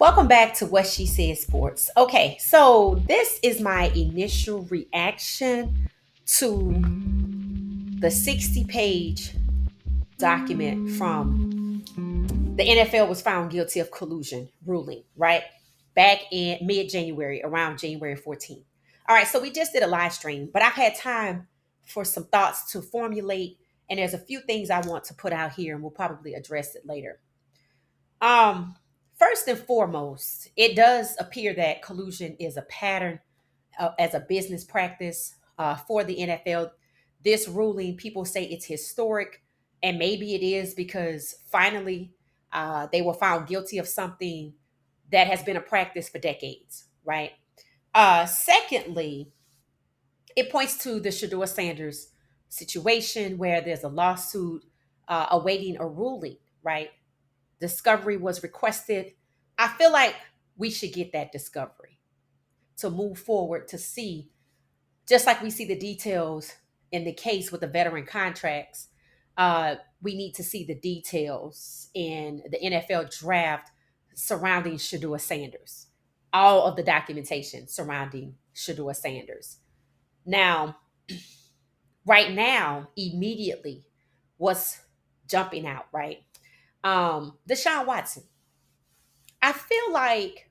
Welcome back to What She Said Sports. Okay, so this is my initial reaction to the 60-page document from the NFL was found guilty of collusion ruling, right? Back in mid January, around January 14th. All right, so we just did a live stream, but I've had time for some thoughts to formulate, and there's a few things I want to put out here, and we'll probably address it later. Um, First and foremost, it does appear that collusion is a pattern as a business practice for the NFL. This ruling, people say it's historic, and maybe it is because finally they were found guilty of something that has been a practice for decades, right? Secondly, it points to the Shedeur Sanders situation where there's a lawsuit awaiting a ruling, right? Discovery was requested. I feel like we should get that discovery to move forward to see, just like we see the details in the case with the veteran contracts. We need to see the details in the NFL draft surrounding Shedeur Sanders, all of the documentation surrounding Shedeur Sanders. Now, right now, immediately, what's jumping out, right? Deshaun Watson. I feel like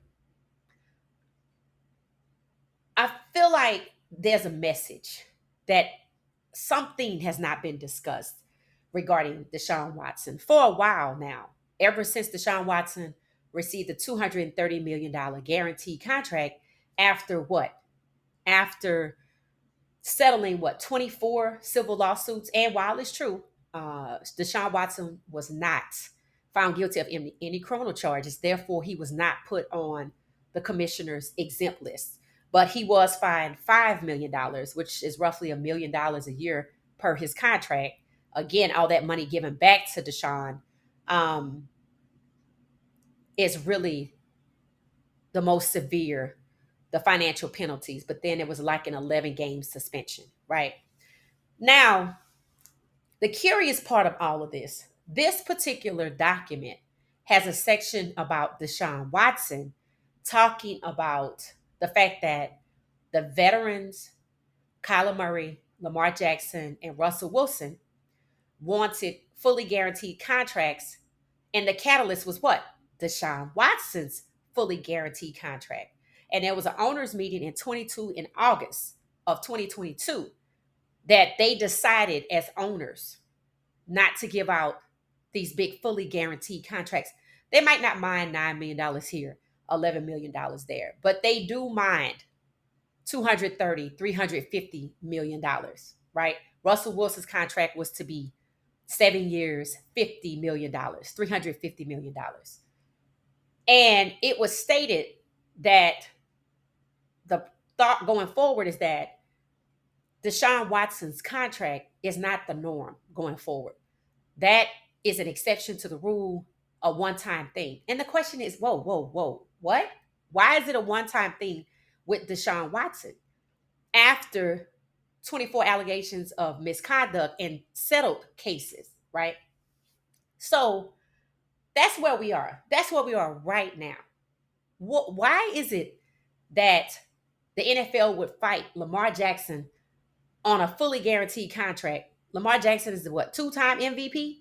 I feel like there's a message that something has not been discussed regarding Deshaun Watson for a while now. Ever since Deshaun Watson received the $230 million guaranteed contract after what? After settling what 24 civil lawsuits. And while it's true, Deshaun Watson was not found guilty of any criminal charges. Therefore, he was not put on the commissioner's exempt list. But he was fined $5 million, which is roughly $1 million a year per his contract. Again, all that money given back to Deshaun um, is really the most severe, the financial penalties. But then it was like an 11 game suspension, right? Now, the curious part of all of this particular document has a section about Deshaun Watson talking about the fact that the veterans, Kyler Murray, Lamar Jackson, and Russell Wilson wanted fully guaranteed contracts. And the catalyst was what? Deshaun Watson's fully guaranteed contract. And there was an owners meeting in August of 2022 that they decided as owners not to give out these big fully guaranteed contracts. They might not mind $9 million here, $11 million there, but they do mind 230, $350 million, right? Russell Wilson's contract was to be 7 years, $50 million, $350 million. And it was stated that the thought going forward is that Deshaun Watson's contract is not the norm going forward. That is an exception to the rule, a one time thing. And the question is, whoa, whoa, whoa, what? Why is it a one time thing with Deshaun Watson after 24 allegations of misconduct and settled cases, right? So that's where we are. That's where we are right now. Why is it that the NFL would fight Lamar Jackson on a fully guaranteed contract? Lamar Jackson is the what, two-time MVP?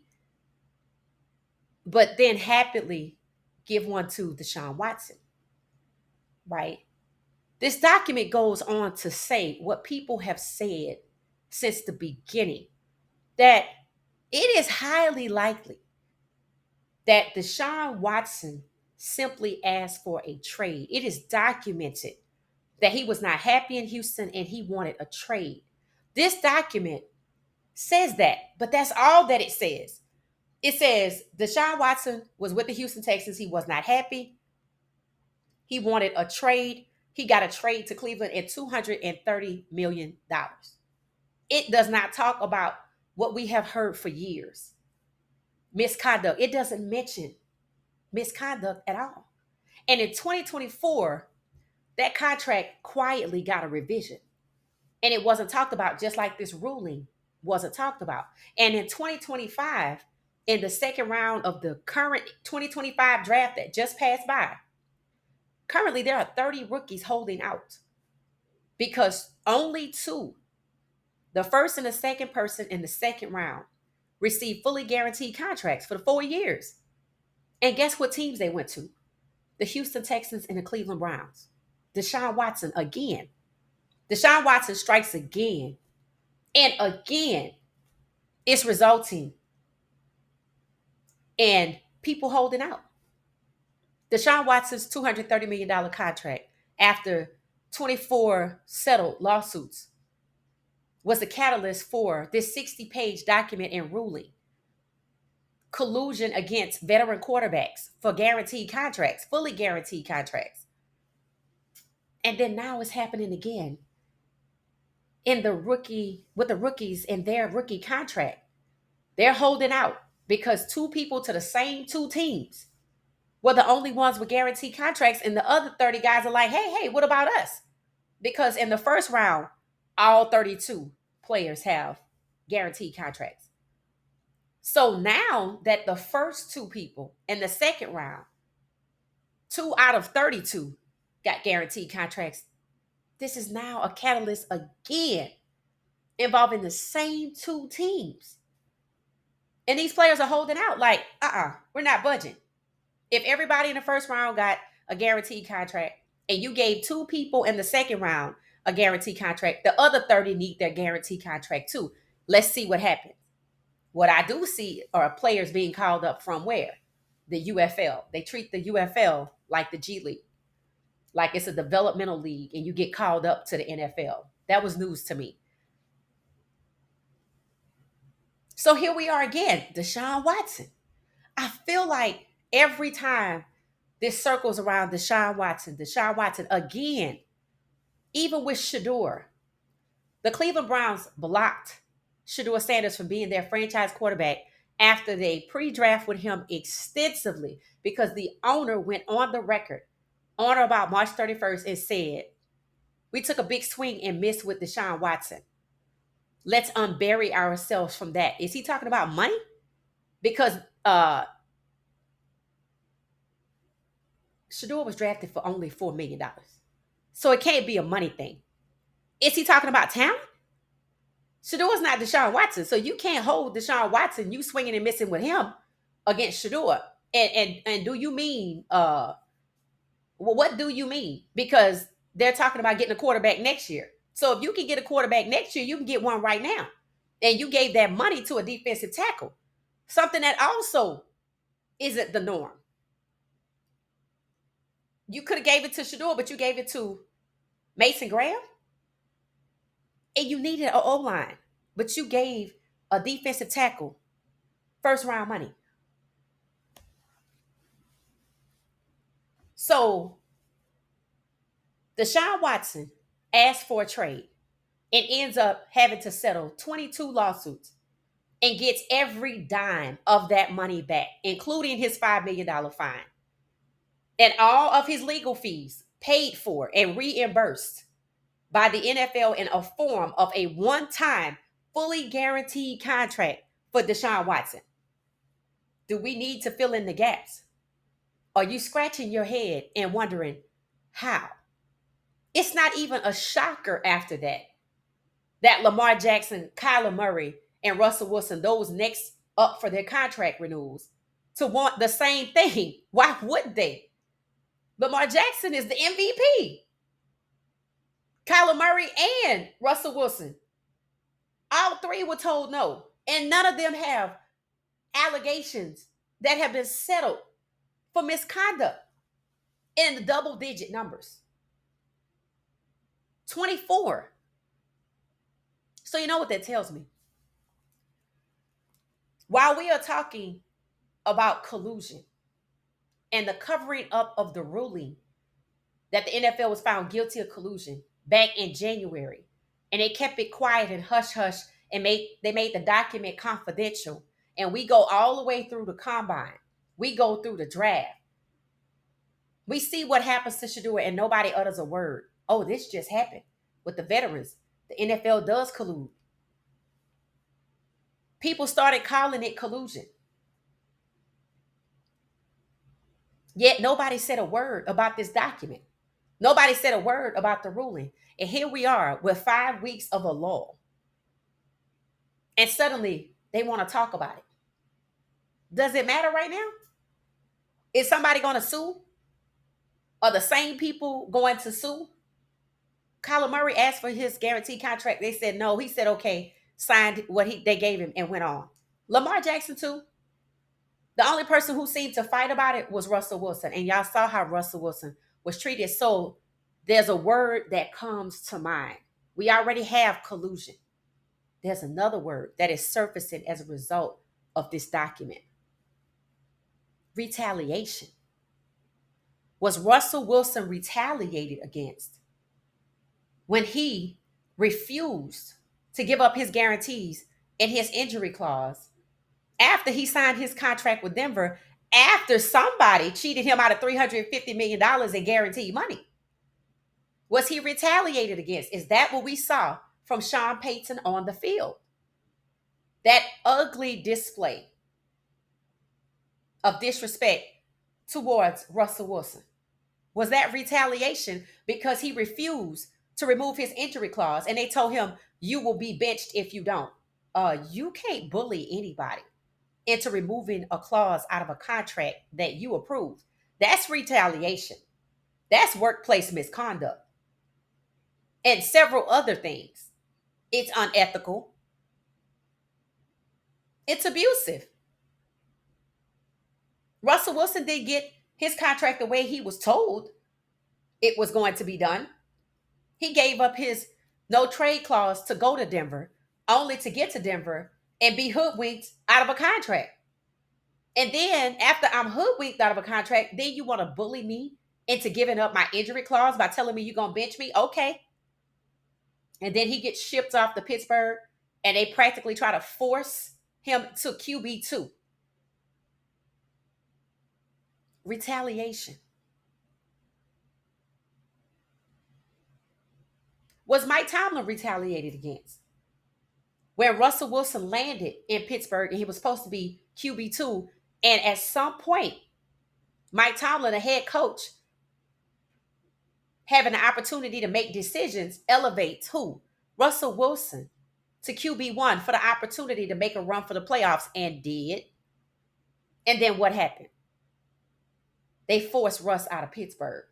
But then happily give one to Deshaun Watson, right? This document goes on to say what people have said since the beginning, that it is highly likely that Deshaun Watson simply asked for a trade. It is documented that he was not happy in Houston and he wanted a trade. This document says that, but that's all that it says. It says Deshaun Watson was with the Houston Texans. He was not happy. He wanted a trade. He got a trade to Cleveland at $230 million. It does not talk about what we have heard for years, misconduct. It doesn't mention misconduct at all. And in 2024, that contract quietly got a revision. And it wasn't talked about, just like this ruling wasn't talked about. And in 2025, in the second round of the current 2025 draft that just passed by, Currently, there are 30 rookies holding out because only two, the first and the second person in the second round, received fully guaranteed contracts for the 4 years. And guess what teams they went to? The Houston Texans and the Cleveland Browns. Deshaun Watson again. Deshaun Watson strikes again. And again, it's resulting in people holding out. Deshaun Watson's $230 million contract after 24 settled lawsuits was the catalyst for this 60-page document and ruling. Collusion against veteran quarterbacks for guaranteed contracts, fully guaranteed contracts. And then now it's happening again in the rookie with the rookies in their rookie contract. They're holding out because two people to the same two teams were the only ones with guaranteed contracts, and the other 30 guys are like, hey, what about us? Because in the first round, all 32 players have guaranteed contracts. So now that the first two people in the second round, 2 out of 32 got guaranteed contracts, this is now a catalyst again involving the same two teams. And these players are holding out like, we're not budging. If everybody in the first round got a guaranteed contract and you gave two people in the second round a guaranteed contract, the other 30 need their guaranteed contract too. Let's see what happens. What I do see are players being called up from where? The UFL. They treat the UFL like the G League, like it's a developmental league and you get called up to the NFL. That was news to me. So here we are again, Deshaun Watson. I feel like every time this circles around Deshaun Watson again, even with Shedeur, the Cleveland Browns blocked Shedeur Sanders from being their franchise quarterback after they pre-draft with him extensively because the owner went on the record on or about March 31st and said, we took a big swing and missed with Deshaun Watson. Let's unbury ourselves from that. Is he talking about money? Because Shedeur was drafted for only $4 million. So it can't be a money thing. Is he talking about talent? Shedeur's not Deshaun Watson. So you can't hold Deshaun Watson, you swinging and missing with him against Shedeur. And do you mean, well, what do you mean? Because they're talking about getting a quarterback next year. So if you can get a quarterback next year, you can get one right now. And you gave that money to a defensive tackle, something that also isn't the norm. You could have gave it to Shedeur, but you gave it to Mason Graham. And you needed an O-line, but you gave a defensive tackle first round money. So Deshaun Watson asked for a trade and ends up having to settle 22 lawsuits and gets every dime of that money back, including his $5 million fine. And all of his legal fees paid for and reimbursed by the NFL in a form of a one-time, fully guaranteed contract for Deshaun Watson. Do we need to fill in the gaps? Are you scratching your head and wondering how? It's not even a shocker after that Lamar Jackson, Kyler Murray, and Russell Wilson, those next up for their contract renewals, to want the same thing. Why would they? Lamar Jackson is the MVP. Kyler Murray and Russell Wilson, all three were told no. And none of them have allegations that have been settled for misconduct in the double-digit numbers. 24. So you know what that tells me? While we are talking about collusion and the covering up of the ruling that the NFL was found guilty of collusion back in January, and they kept it quiet and hush hush, and they made the document confidential, and we go all the way through the combine, we go through the draft, we see what happens to Shedeur and nobody utters a word. Oh, this just happened with the veterans. The NFL does collude. People started calling it collusion. Yet nobody said a word about this document. Nobody said a word about the ruling. And here we are with 5 weeks of a lull. And suddenly they want to talk about it. Does it matter right now? Is somebody going to sue? Are the same people going to sue? Kyler Murray asked for his guaranteed contract. They said no. He said okay, signed what they gave him and went on. Lamar Jackson too. The only person who seemed to fight about it was Russell Wilson. And y'all saw how Russell Wilson was treated. So there's a word that comes to mind. We already have collusion. There's another word that is surfacing as a result of this document. Retaliation. Was Russell Wilson retaliated against when he refused to give up his guarantees and his injury clause after he signed his contract with Denver, after somebody cheated him out of $350 million in guaranteed money? Was he retaliated against? Is that what we saw from Sean Payton on the field? That ugly display of disrespect towards Russell Wilson. Was that retaliation because he refused to remove his injury clause and they told him, you will be benched if you don't? You can't bully anybody into removing a clause out of a contract that you approved. That's retaliation. That's workplace misconduct. And several other things. It's unethical. It's abusive. Russell Wilson didn't get his contract the way he was told it was going to be done. He gave up his no trade clause to go to Denver, only to get to Denver and be hoodwinked out of a contract. And then after I'm hoodwinked out of a contract, then you want to bully me into giving up my injury clause by telling me you're going to bench me? Okay. And then he gets shipped off to Pittsburgh and they practically try to force him to QB2. Retaliation. Was Mike Tomlin retaliated against? When Russell Wilson landed in Pittsburgh and he was supposed to be QB2, and at some point, Mike Tomlin, a head coach, having the opportunity to make decisions, elevates who? Russell Wilson to QB1 for the opportunity to make a run for the playoffs, and did. And then what happened? They forced Russ out of Pittsburgh.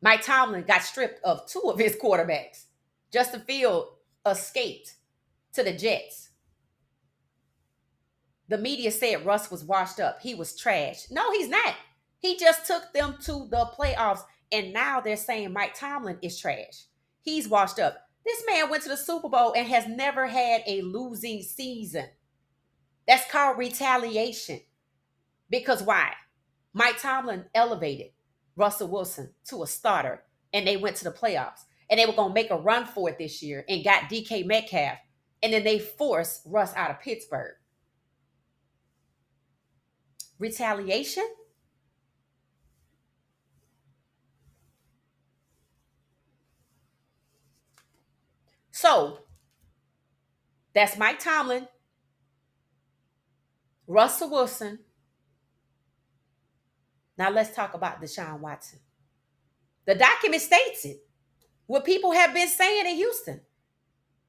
Mike Tomlin got stripped of two of his quarterbacks. Justin Fields escaped to the Jets. The media said Russ was washed up. He was trash. No, he's not. He just took them to the playoffs, and now they're saying Mike Tomlin is trash. He's washed up. This man went to the Super Bowl and has never had a losing season. That's called retaliation. Because why? Mike Tomlin elevated Russell Wilson to a starter, and they went to the playoffs. And they were going to make a run for it this year and got DK Metcalf. And then they forced Russ out of Pittsburgh. Retaliation? So, that's Mike Tomlin, Russell Wilson. Now let's talk about Deshaun Watson. The document states it. What people have been saying in Houston.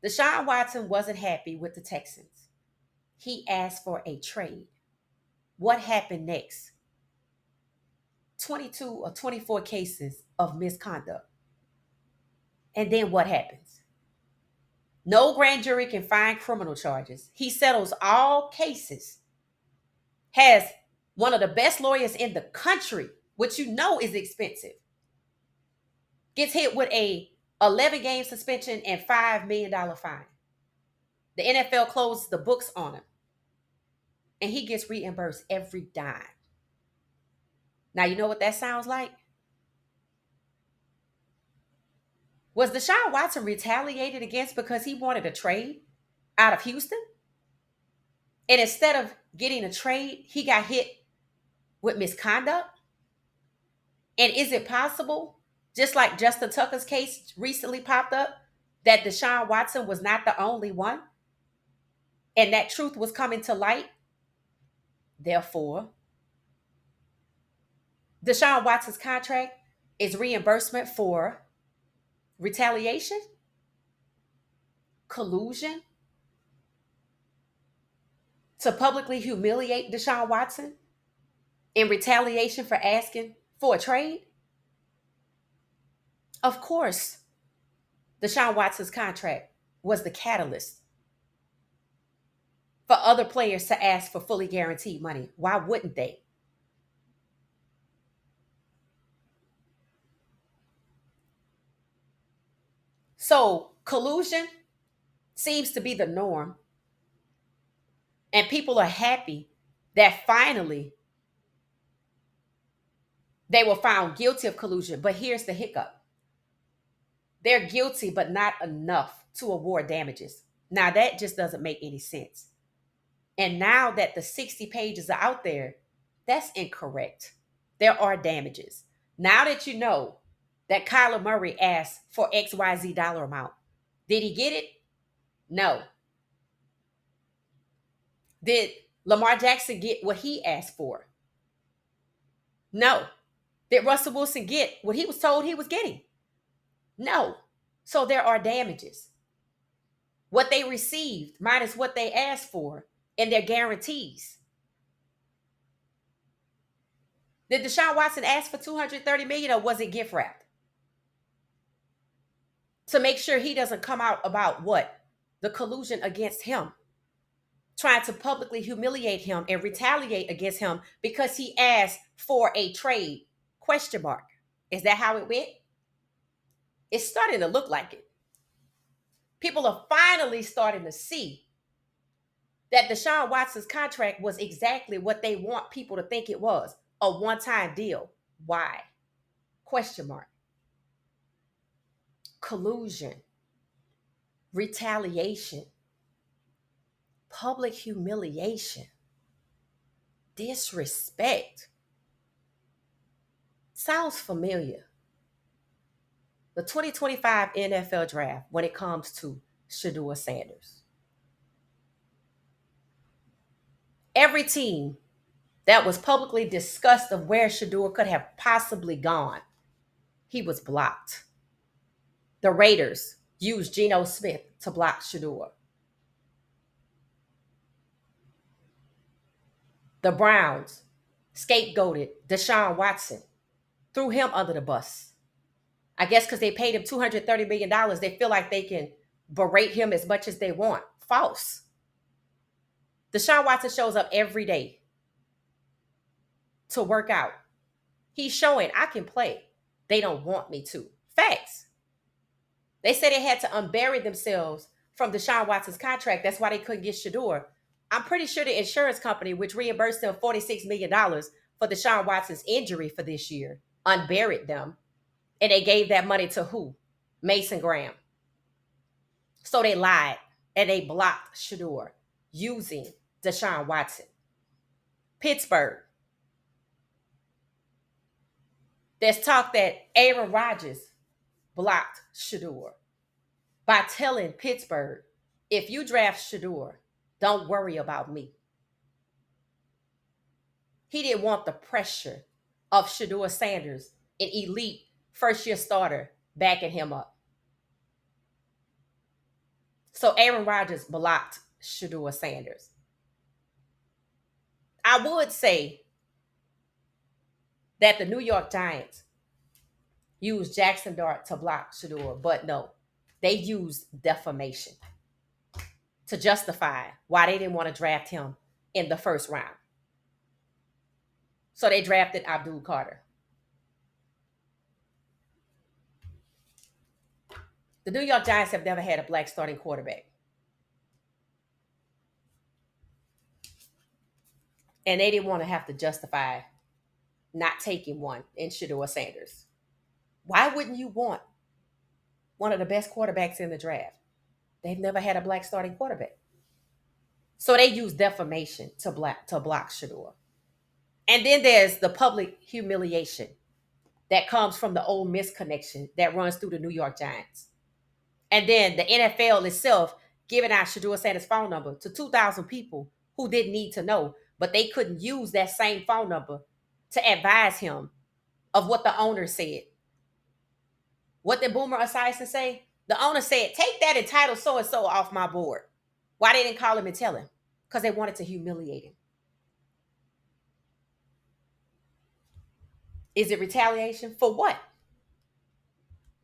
Deshaun Watson wasn't happy with the Texans. He asked for a trade. What happened next? 22 or 24 cases of misconduct. And then what happens? No grand jury can find criminal charges. He settles all cases. Has one of the best lawyers in the country, which you know is expensive. Gets hit with a 11-game suspension and $5 million fine. The NFL closes the books on him. And he gets reimbursed every dime. Now, you know what that sounds like? Was Deshaun Watson retaliated against because he wanted a trade out of Houston? And instead of getting a trade, he got hit with misconduct? And is it possible, just like Justin Tucker's case recently popped up, that Deshaun Watson was not the only one? And that truth was coming to light? Therefore, Deshaun Watson's contract is reimbursement for retaliation, collusion, to publicly humiliate Deshaun Watson in retaliation for asking for a trade? Of course, Deshaun Watson's contract was the catalyst for other players to ask for fully guaranteed money. Why wouldn't they? So, collusion seems to be the norm, and people are happy that finally they were found guilty of collusion. But here's the hiccup: they're guilty, but not enough to award damages. Now, that just doesn't make any sense. And now that the 60 pages are out there, that's incorrect. There are damages. Now that you know that Kyler Murray asked for XYZ dollar amount, did he get it? No. Did Lamar Jackson get what he asked for? No. Did Russell Wilson get what he was told he was getting? No. So there are damages. What they received minus what they asked for and their guarantees. Did Deshaun Watson ask for $230 million, or was it gift wrapped? To make sure he doesn't come out about what? The collusion against him. Trying to publicly humiliate him and retaliate against him because he asked for a trade? Question mark. Is that how it went? It's starting to look like it. People are finally starting to see that Deshaun Watson's contract was exactly what they want people to think it was, a one-time deal. Why? Question mark. Collusion, retaliation, public humiliation, disrespect. Sounds familiar. The 2025 NFL draft when it comes to Shedeur Sanders. Every team that was publicly discussed of where Shedeur could have possibly gone, he was blocked. The Raiders used Geno Smith to block Shedeur. The Browns scapegoated Deshaun Watson, threw him under the bus. I guess because they paid him $230 million, they feel like they can berate him as much as they want. False. Deshaun Watson shows up every day to work out. He's showing I can play. They don't want me to. Facts. They said they had to unbury themselves from Deshaun Watson's contract. That's why they couldn't get Shedeur. I'm pretty sure the insurance company, which reimbursed them $46 million for Deshaun Watson's injury for this year, unburied them. And they gave that money to who? Mason Graham. So they lied and they blocked Shedeur using Deshaun Watson. Pittsburgh. There's talk that Aaron Rodgers blocked Shedeur by telling Pittsburgh, if you draft Shedeur, don't worry about me. He didn't want the pressure of Shedeur Sanders, an elite first-year starter, backing him up. So Aaron Rodgers blocked Shedeur Sanders. I would say that the New York Giants used Jackson Dart to block Shedeur, but no, they used defamation to justify why they didn't want to draft him in the first round. So they drafted Abdul Carter. The New York Giants have never had a black starting quarterback. And they didn't want to have to justify not taking one in Shedeur Sanders. Why wouldn't you want one of the best quarterbacks in the draft? They've never had a black starting quarterback. So they use defamation to block Shedeur. And then there's the public humiliation that comes from the old misconnection that runs through the New York Giants. And then the NFL itself giving out Shedeur Sanders' phone number to 2,000 people who didn't need to know, but they couldn't use that same phone number to advise him of what the owner said. What did Boomer Esiason say? The owner said, take that entitled so-and-so off my board. Why they didn't call him and tell him? Because they wanted to humiliate him. Is it retaliation? For what?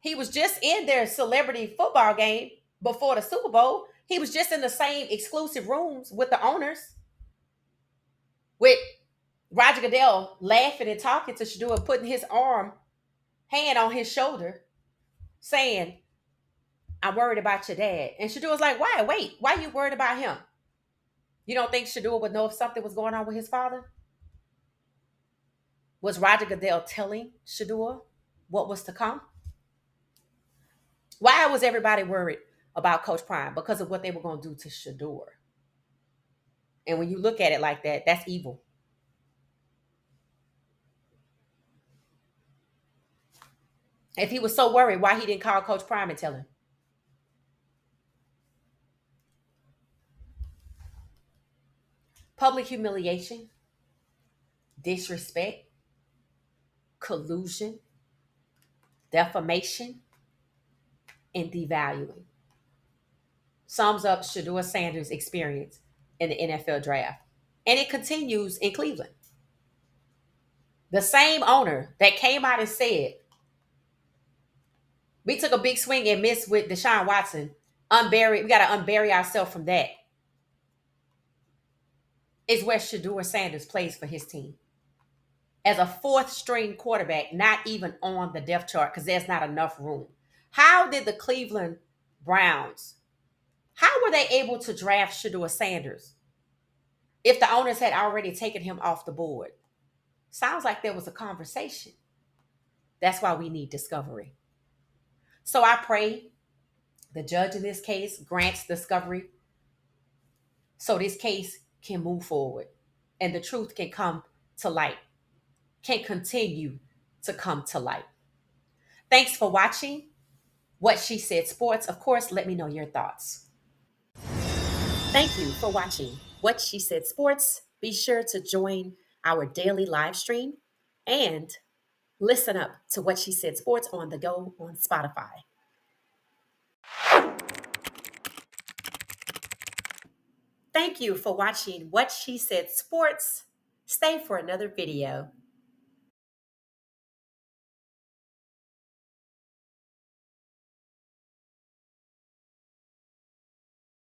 He was just in their celebrity football game before the Super Bowl. He was just in the same exclusive rooms with the owners, with Roger Goodell laughing and talking to Shedeur, putting his hand on his shoulder, saying, I'm worried about your dad. And Shedeur was like, why? Wait, why are you worried about him? You don't think Shedeur would know if something was going on with his father? Was Roger Goodell telling Shedeur what was to come? Why was everybody worried about Coach Prime? Because of what they were going to do to Shedeur. And when you look at it like that, that's evil. If he was so worried, why he didn't call Coach Prime and tell him? Public humiliation, disrespect, collusion, defamation, and devaluing sums up Shedeur Sanders' experience in the NFL draft. And it continues in Cleveland. The same owner that came out and said, we took a big swing and missed with Deshaun Watson. We got to unbury ourselves from that. Is where Shedeur Sanders plays for his team. As a fourth string quarterback, not even on the depth chart because there's not enough room. How did the Cleveland Browns, how were they able to draft Shedeur Sanders if the owners had already taken him off the board? Sounds like there was a conversation. That's why we need discovery. So I pray the judge in this case grants discovery so this case can move forward and the truth can come to light, can continue to come to light. Thanks for watching What She Said Sports. Of course, let me know your thoughts. Thank you for watching What She Said Sports. Be sure to join our daily live stream and listen up to What She Said Sports on the go on Spotify. Thank you for watching What She Said Sports. Stay for another video.